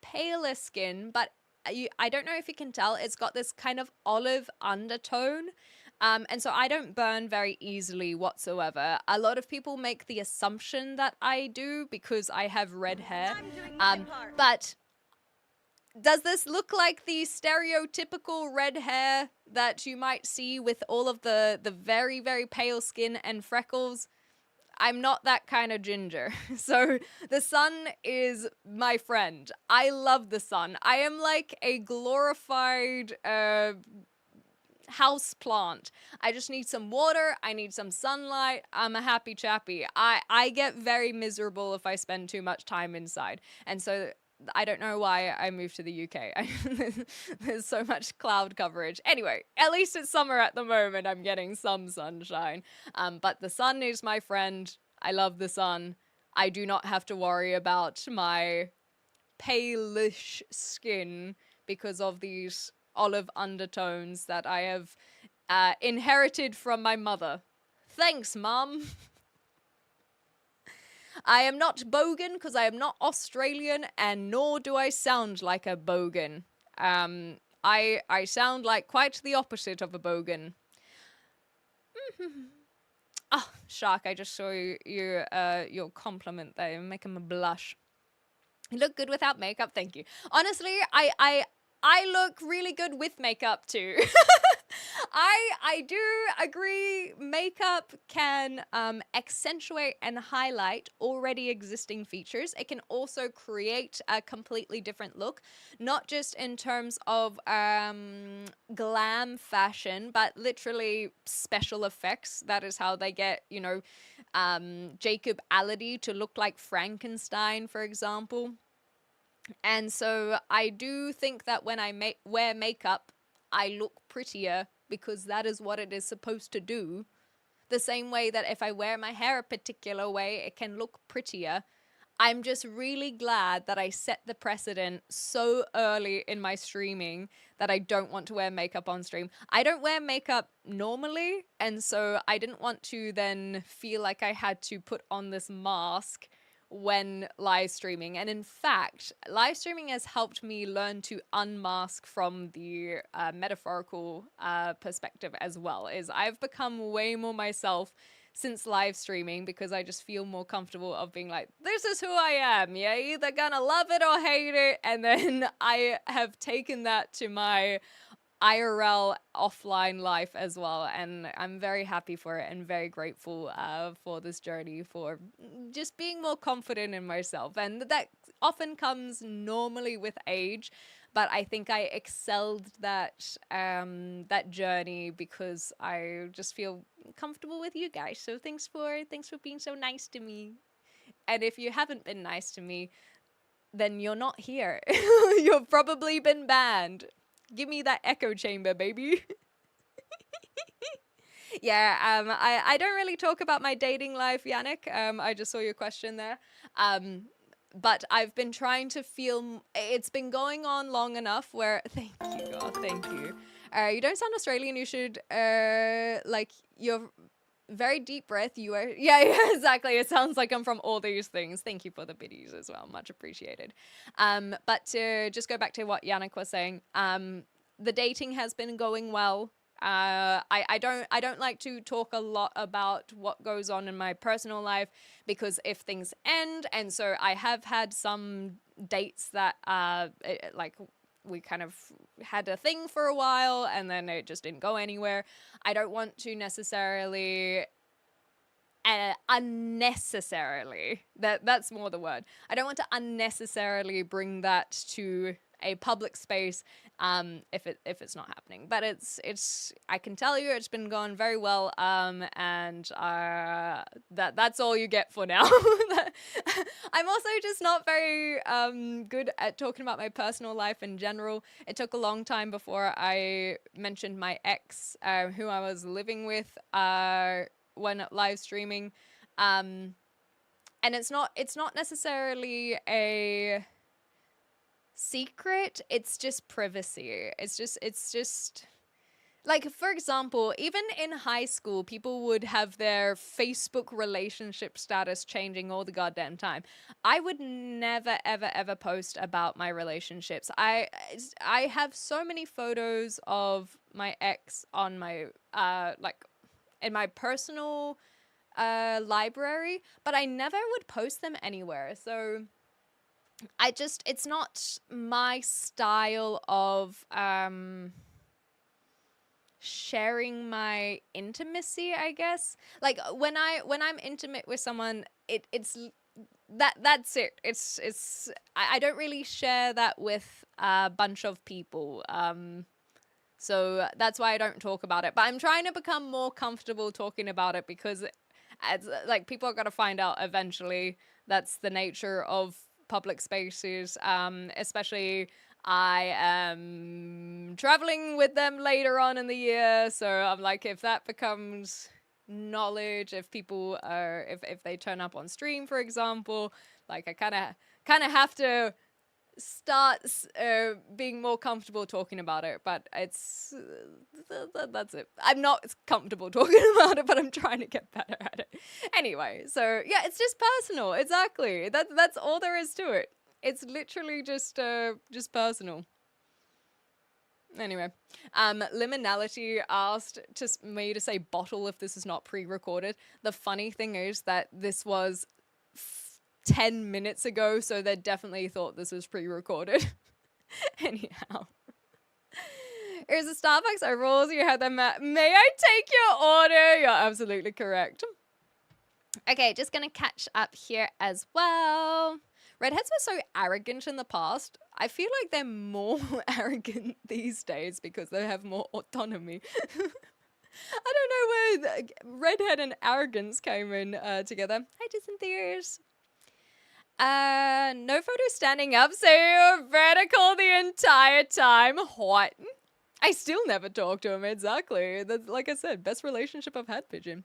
paler skin, but I don't know if you can tell. It's got this kind of olive undertone. And so I don't burn very easily whatsoever. A lot of people make the assumption that I do because I have red hair. I'm doing my part. But does this look like the stereotypical red hair that you might see with all of the very, very pale skin and freckles? I'm not that kind of ginger. So the sun is my friend. I love the sun. I am like a glorified house plant. I just need some water. I need some sunlight. I'm a happy chappy. I get very miserable if I spend too much time inside. And so I don't know why I moved to the UK. There's so much cloud coverage. Anyway, at least it's summer at the moment. I'm getting some sunshine. But the sun is my friend. I love the sun. I do not have to worry about my palish skin because of these olive undertones that I have inherited from my mother. Thanks, Mum. I am not bogan because I am not Australian, and nor do I sound like a bogan. I sound like quite the opposite of a bogan. Oh, Shark, I just saw your compliment there. You're making me blush. You look good without makeup. Thank you. Honestly, I look really good with makeup too. I do agree makeup can accentuate and highlight already existing features. It can also create a completely different look, not just in terms of glam fashion, but literally special effects. That is how they get, you know, Jacob Elordi to look like Frankenstein, for example. And so I do think that when I wear makeup, I look prettier because that is what it is supposed to do. The same way that if I wear my hair a particular way, it can look prettier. I'm just really glad that I set the precedent so early in my streaming that I don't want to wear makeup on stream. I don't wear makeup normally, and so I didn't want to then feel like I had to put on this mask when live streaming. And in fact, live streaming has helped me learn to unmask from the metaphorical perspective as well. Is I've become way more myself since live streaming because I just feel more comfortable of being like, this is who I am. You're either gonna love it or hate it. And then I have taken that to my IRL offline life as well, and I'm very happy for it and very grateful for this journey, for just being more confident in myself. And that often comes normally with age, but I think I excelled that that journey because I just feel comfortable with you guys. So thanks for being so nice to me. And if you haven't been nice to me, then you're not here. You've probably been banned. Give me that echo chamber, baby. Yeah, I don't really talk about my dating life, Yannick. I just saw your question there. But I've been trying to feel... It's been going on long enough where... Thank you, God, thank you. You don't sound Australian. You should, like, your very deep breath. You are... Yeah, exactly. It sounds like I'm from all these things. Thank you for the biddies as well. Much appreciated. But to just go back to what Yannick was saying, the dating has been going well. I don't like to talk a lot about what goes on in my personal life, because if things end, and so I have had some dates that like we kind of had a thing for a while and then it just didn't go anywhere. I don't want to necessarily unnecessarily, that's more the word. I don't want to unnecessarily bring that to a public space if it's not happening. But it's I can tell you it's been going very well, and that's all you get for now. I'm also just not very good at talking about my personal life in general. It took a long time before I mentioned my ex, who I was living with, when live streaming, and it's not necessarily a secret, it's just privacy. It's just like, for example, even in high school, people would have their Facebook relationship status changing all the goddamn time. I would never, ever, ever post about my relationships. I have so many photos of my ex on my, like, in my personal library, but I never would post them anywhere. So it's not my style of sharing my intimacy, I guess. Like when I'm intimate with someone, that's it. I don't really share that with a bunch of people. So that's why I don't talk about it. But I'm trying to become more comfortable talking about it, because like people are going to find out eventually. That's the nature of public spaces, especially I am traveling with them later on in the year, so I'm like, if that becomes knowledge, if people are, if they turn up on stream, for example, like I kind of have to start being more comfortable talking about it. But it's that's it. I'm not comfortable talking about it, but I'm trying to get better at it. Anyway, so yeah, it's just personal. Exactly. That's all there is to it. It's literally just personal. Anyway, Liminality asked me to say bottle if this is not pre-recorded. The funny thing is that this was 10 minutes ago, so they definitely thought this was pre-recorded. Anyhow. Here's a Starbucks overalls. You had them at. May I take your order? You're absolutely correct. Okay, just gonna catch up here as well. Redheads were so arrogant in the past. I feel like they're more arrogant these days because they have more autonomy. I don't know where redhead and arrogance came in together. Hi, Dysentheres. No photo standing up, so you're vertical the entire time. What? I still never talk to him, exactly. That's, like I said, best relationship I've had, Pigeon.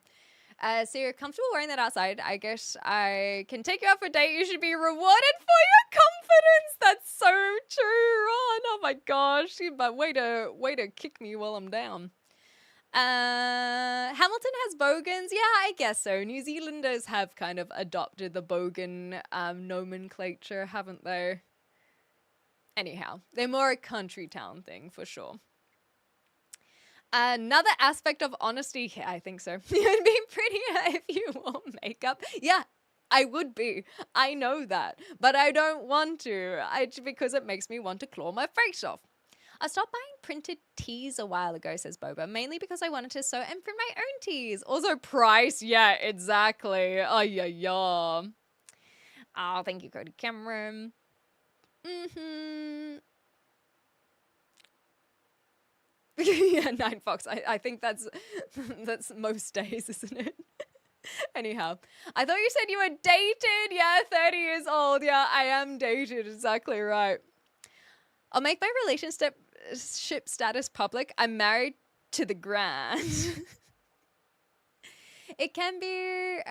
So you're comfortable wearing that outside. I guess I can take you out for a date. You should be rewarded for your confidence. That's so true, Ron. Oh my gosh. But way to kick me while I'm down. Hamilton has bogans. Yeah, I guess so. New Zealanders have kind of adopted the bogan nomenclature, haven't they? Anyhow, they're more a country town thing for sure. Another aspect of honesty, yeah, I think so. You'd be prettier if you wore makeup. Yeah, I would be. I know that. But I don't want to. Because it makes me want to claw my face off. I stopped buying printed tees a while ago, says Boba, mainly because I wanted to sew and print my own tees. Also price, yeah, exactly. Oh, yeah. Oh, thank you, Cody Cameron. Yeah, 9 Fox. I think that's most days, isn't it? Anyhow, I thought you said you were dated. Yeah, 30 years old. Yeah, I am dated. Exactly right. I'll make my relationship status public. I'm married to the grand. It can be,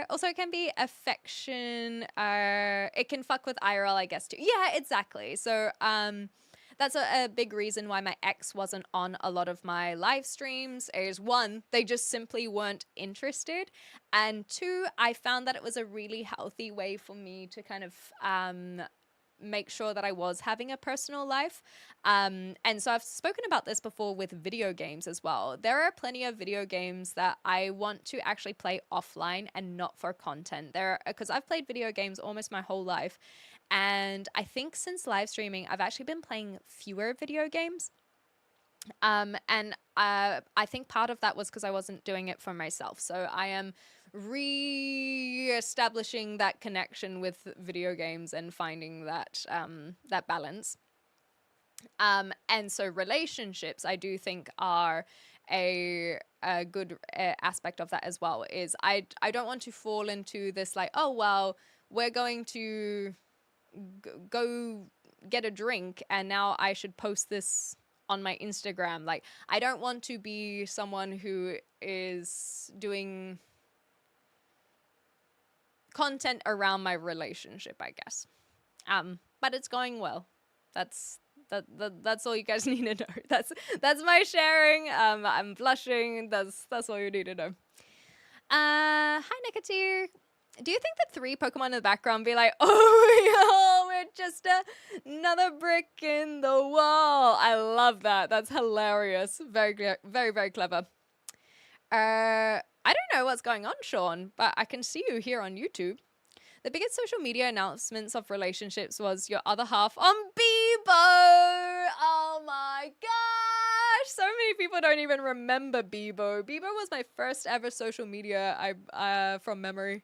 also it can be affection. It can fuck with IRL, I guess, too. Yeah, exactly. So, that's a big reason why my ex wasn't on a lot of my live streams. Is one, they just simply weren't interested. And two, I found that it was a really healthy way for me to kind of make sure that I was having a personal life. And so I've spoken about this before with video games as well. There are plenty of video games that I want to actually play offline and not for content. Because I've played video games almost my whole life. And I think since live streaming, I've actually been playing fewer video games. And I think part of that was because I wasn't doing it for myself. So I am re-establishing that connection with video games and finding that that balance. And so relationships, I do think, are a good aspect of that as well. Is I don't want to fall into this like, oh well, we're going to go get a drink and now I should post this on my Instagram. Like, I don't want to be someone who is doing content around my relationship, I guess. But it's going well. That's all you guys need to know. That's my sharing. I'm blushing. That's all you need to know. Hi Nicketeer. Do you think the 3 Pokemon in the background be like, oh, we're just another brick in the wall? I love that. That's hilarious. Very, very, very clever. I don't know what's going on, Sean, but I can see you here on YouTube. The biggest social media announcements of relationships was your other half on Bebo. Oh my gosh. So many people don't even remember Bebo. Bebo was my first ever social media from memory.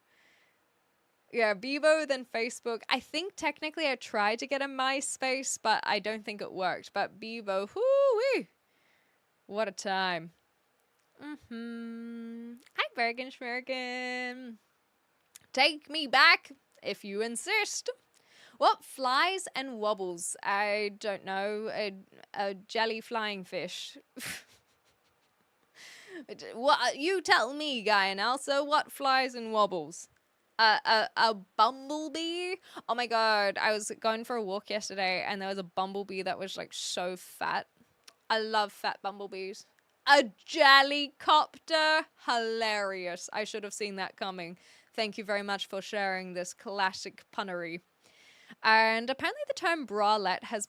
Yeah, Bebo, then Facebook. I think technically I tried to get a MySpace, but I don't think it worked. But Bebo, whoo-wee. What a time. Hi, Bergen Schmergen. Take me back, if you insist. What flies and wobbles? I don't know. A jelly flying fish. What? You tell me, Guy and Elsa. What flies and wobbles? A bumblebee? Oh my god, I was going for a walk yesterday and there was a bumblebee that was like so fat. I love fat bumblebees. A jellycopter? Hilarious. I should have seen that coming. Thank you very much for sharing this classic punnery. And apparently the term bralette has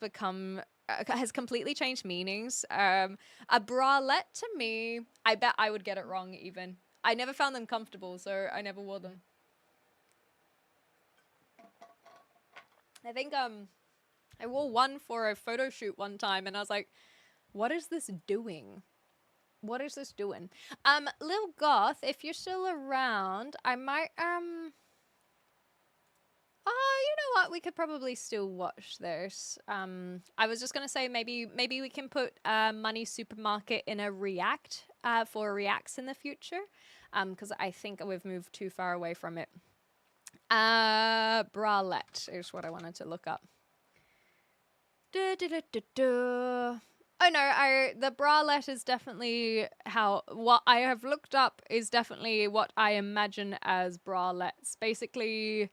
completely changed meanings. A bralette to me, I bet I would get it wrong even. I never found them comfortable, so I never wore them. I think I wore one for a photo shoot one time and I was like, what is this doing? What is this doing? Lil Goth, if you're still around, I might oh, you know what? We could probably still watch this. I was just gonna say maybe we can put Money Supermarket in a react for reacts in the future. Because I think we've moved too far away from it. Bralette is what I wanted to look up. Oh no, the bralette is definitely what I have looked up is definitely what I imagine as bralettes. Basically,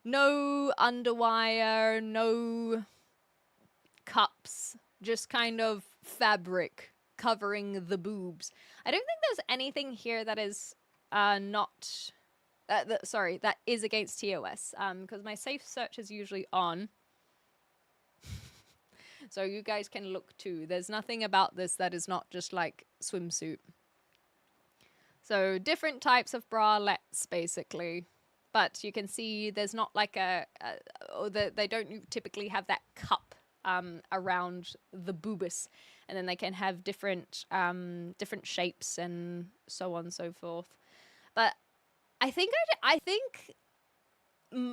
no underwire, no cups, just kind of fabric covering the boobs. I don't think there's anything here that is not... that is against TOS, because my safe search is usually on. So you guys can look too. There's nothing about this that is not just like swimsuit. So different types of bralettes, basically. But you can see there's not like they don't typically have that cup around the boobus. And then they can have different shapes and so on and so forth. But I think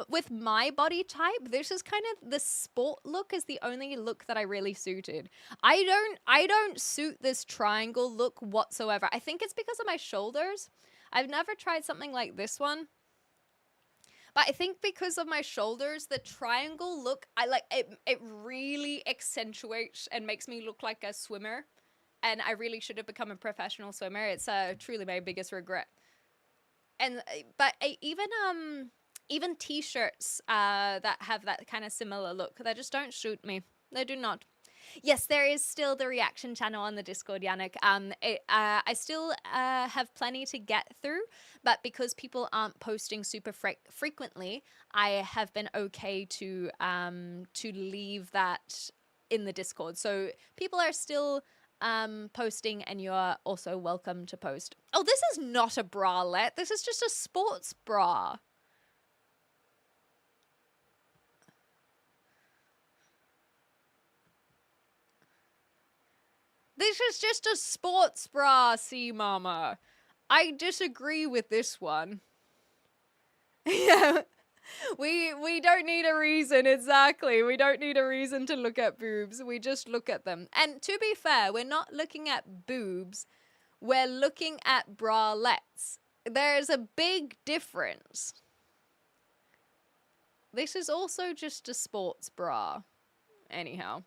with my body type, this is kind of the sport look is the only look that I really suited. I don't suit this triangle look whatsoever. I think it's because of my shoulders. I've never tried something like this one. But I think because of my shoulders, the triangle look, it really accentuates and makes me look like a swimmer. And I really should have become a professional swimmer. It's truly my biggest regret. But even t-shirts that have that kind of similar look, they just don't suit me. They do not. Yes, there is still the reaction channel on the Discord, Yannick. I still have plenty to get through, but because people aren't posting super frequently, I have been okay to leave that in the Discord. So people are still posting, and you're also welcome to post. Oh, this is not a bralette. This is just a sports bra. This is just a sports bra, see, mama. I disagree with this one. Yeah. We don't need a reason, exactly. We don't need a reason to look at boobs. We just look at them. And to be fair, we're not looking at boobs. We're looking at bralettes. There's a big difference. This is also just a sports bra. Anyhow.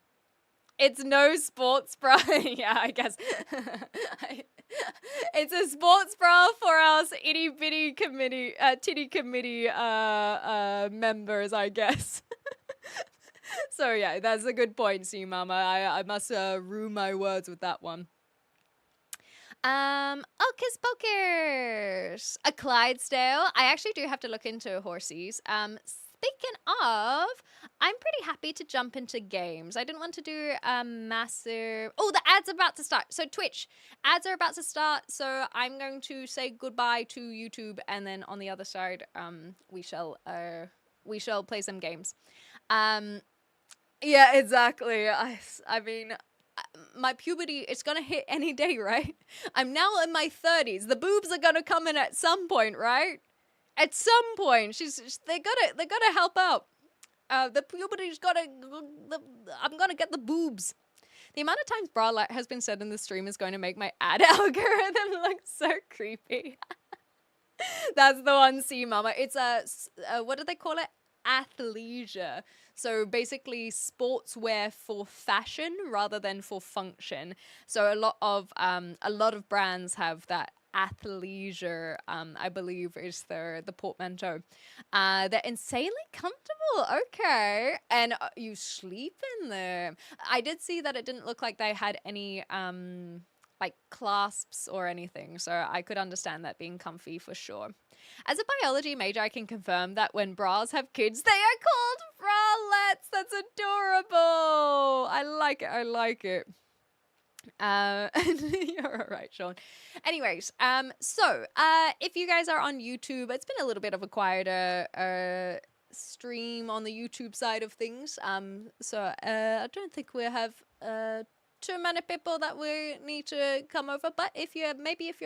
It's no sports bra. Yeah, I guess. It's a sports bra for us itty bitty committee, titty committee members, I guess. So yeah, that's a good point, see, Mama. I must rue my words with that one. Hocus Pocus, a Clydesdale. I actually do have to look into horsies. Speaking of, I'm pretty happy to jump into games. I didn't want to do a massive... Oh, the ads are about to start. So Twitch, ads are about to start. So I'm going to say goodbye to YouTube, and then on the other side, we shall play some games. Yeah, exactly. I mean, my puberty, it's gonna hit any day, right? I'm now in my 30s. The boobs are gonna come in at some point, right? At some point, they gotta help out. The puberty's gotta. I'm gonna get the boobs. The amount of times bralette has been said in the stream is going to make my ad algorithm look so creepy. That's the one, see, mama. It's what do they call it? Athleisure. So basically sportswear for fashion rather than for function. So a lot of brands have that athleisure, I believe is the portmanteau. They're insanely comfortable, okay. And you sleep in them. I did see that it didn't look like they had any like clasps or anything, so I could understand that being comfy for sure. As a biology major, I can confirm that when bras have kids, they are called bralettes. That's adorable. I like it. You're all right, Sean. Anyways, so if you guys are on YouTube, it's been a little bit of a quieter stream on the YouTube side of things. So I don't think we have too many people that we need to come over. But if you're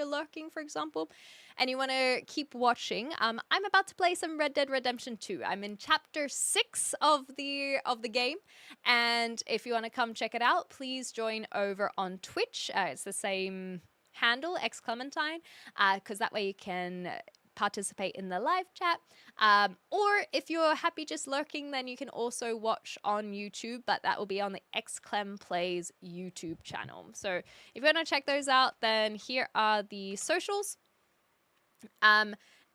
lurking, for example, and you want to keep watching, I'm about to play some Red Dead Redemption 2. I'm in chapter 6 of the game, and if you want to come check it out, please join over on Twitch. It's the same handle, xClementine, because that way you can participate in the live chat, or if you're happy just lurking, then you can also watch on YouTube, but that will be on the xClem Plays YouTube channel. So if you want to check those out, then here are the socials.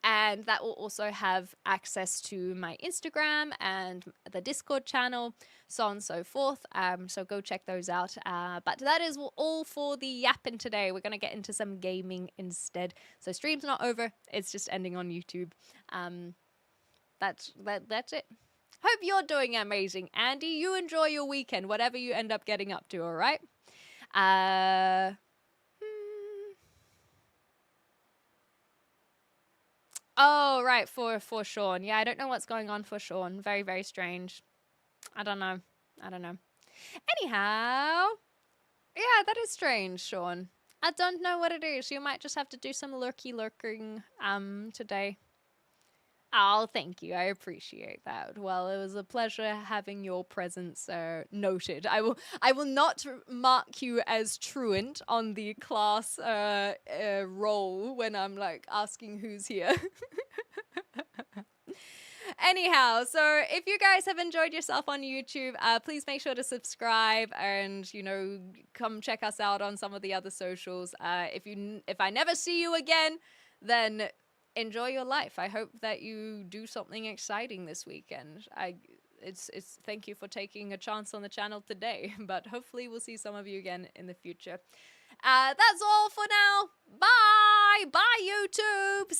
And that will also have access to my Instagram and the Discord channel, so on and so forth. So go check those out. But that is all for the yapping today. We're going to get into some gaming instead. So stream's not over. It's just ending on YouTube. That's it. Hope you're doing amazing, Andy. You enjoy your weekend, whatever you end up getting up to, all right? Oh, right, for Sean. Yeah, I don't know what's going on for Sean. Very, very strange. I don't know. Anyhow, yeah, that is strange, Sean. I don't know what it is. You might just have to do some lurking today. Oh, thank you. I appreciate that. Well, it was a pleasure having your presence noted. I will not mark you as truant on the class roll when I'm like asking who's here. Anyhow, so if you guys have enjoyed yourself on YouTube, please make sure to subscribe and, you know, come check us out on some of the other socials. If I never see you again, then enjoy your life. I hope that you do something exciting this weekend. it's thank you for taking a chance on the channel today. But hopefully we'll see some of you again in the future. That's all for now. Bye, bye YouTube.